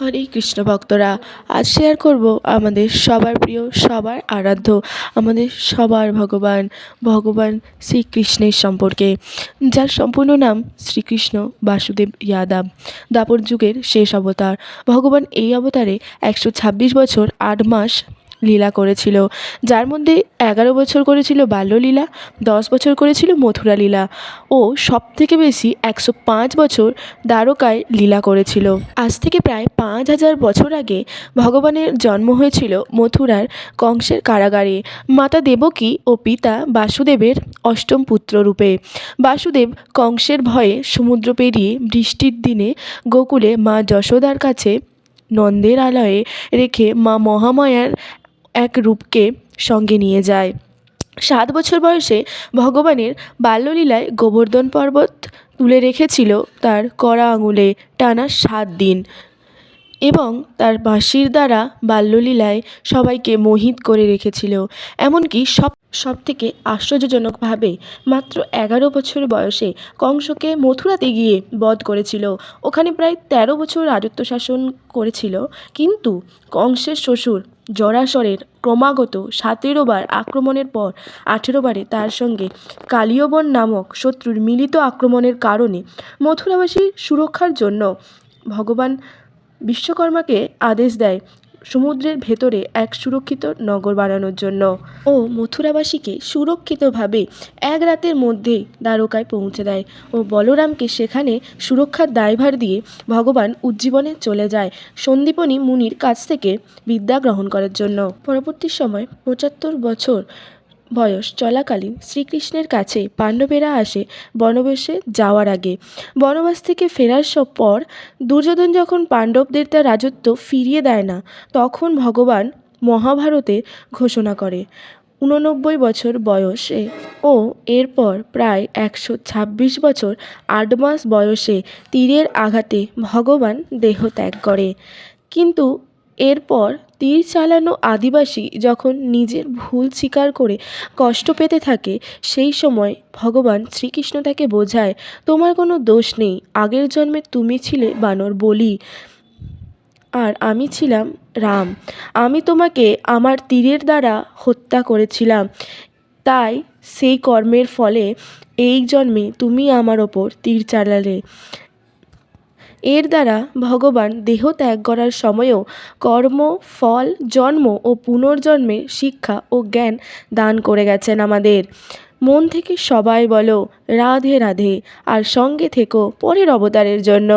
হরে কৃষ্ণ ভক্তরা, আজ শেয়ার করব আমাদের সবার প্রিয়, সবার আরাধ্য, আমাদের সবার ভগবান শ্রীকৃষ্ণের সম্পর্কে, যার সম্পূর্ণ নাম শ্রীকৃষ্ণ বাসুদেব যাদব। দ্বাপর যুগের শেষ অবতার ভগবান এই অবতারে 126 বছর 8 মাস লীলা করেছিল, যার মধ্যে 11 বছর করেছিল বাল্যলীলা, 10 বছর করেছিল মথুরা লীলা ও সবথেকে বেশি 105 বছর দ্বারকায় লীলা করেছিল। আজ থেকে প্রায় 5000 বছর আগে ভগবানের জন্ম হয়েছিল মথুরার কংসের কারাগারে মাতা দেবকী ও পিতা বাসুদেবের অষ্টম পুত্র রূপে। বাসুদেব কংসের ভয়ে সমুদ্র পেরিয়ে বৃষ্টির দিনে গোকুলে মা যশোদার কাছে নন্দের আলয়ে রেখে মা মহামায়ার এক রূপকে সঙ্গে নিয়ে যায়। 7 বছর বয়সে ভগবানের বাল্যলীলায় গোবর্ধন পর্বত তুলে রেখেছিল তার কড়া আঙুলে টানা 7 দিন, এবং তার বাঁশির দ্বারা বাল্যলীলায় সবাইকে মোহিত করে রেখেছিল। এমনকি সবথেকে আশ্চর্যজনকভাবে মাত্র 11 বছর বয়সে কংসকে মথুরাতে গিয়ে বধ করেছিল। ওখানে প্রায় 13 বছর রাজত্ব শাসন করেছিল, কিন্তু কংসের শ্বশুর জরাসরের ক্রমাগত 17 বার আক্রমণের পর 18 বারে তার সঙ্গে কালিয়বন নামক শত্রুর মিলিত আক্রমণের কারণে মথুরাবাসীর সুরক্ষার জন্য ভগবান বিশ্বকর্মাকে আদেশ দেয় সমুদ্রের ভেতরে এক সুরক্ষিত নগর বানানোর জন্য ও মথুরাবাসীকে সুরক্ষিতভাবে এক রাতের মধ্যেই দ্বারকায় পৌঁছে দেয় ও বলরামকে সেখানে সুরক্ষার দায়ভার দিয়ে ভগবান উজ্জীবনে চলে যায় সন্দীপনী মুনির কাছ থেকে বিদ্যা গ্রহণ করার জন্য। পরবর্তী সময় 75 বছর বয়স চলাকালীন শ্রীকৃষ্ণের কাছে পাণ্ডবেরা আসে বনবাসে যাওয়ার আগে। বনবাস থেকে ফেরার পর দুর্যোধন যখন পাণ্ডবদের তার রাজত্ব ফিরিয়ে দেয় না, তখন ভগবান মহাভারতে ঘোষণা করে 89 বছর বয়সে ও এরপর প্রায় 126 বছর 8 মাস বয়সে তীরের আঘাতে ভগবান দেহত্যাগ করে। কিন্তু এরপর তীর চালানো আদিবাসী যখন নিজের ভুল স্বীকার করে কষ্ট পেতে থাকে, সেই সময় ভগবান শ্রীকৃষ্ণ তাকে বোঝায়, তোমার কোনো দোষ নেই, আগের জন্মে তুমি ছিলে বানর বলি আর আমি ছিলাম রাম। আমি তোমাকে আমার তীরের দ্বারা হত্যা করেছিলাম, তাই সেই কর্মের ফলে এই জন্মে তুমি আমার ওপর তীর চালালে। এর দ্বারা ভগবান দেহ ত্যাগ করার সময়ও কর্ম, ফল, জন্ম ও পুনর্জন্মের শিক্ষা ও জ্ঞান দান করে গেছেন আমাদের। মন থেকে সবাই বলো রাধে রাধে, আর সঙ্গে থেকো পরের অবতারের জন্য।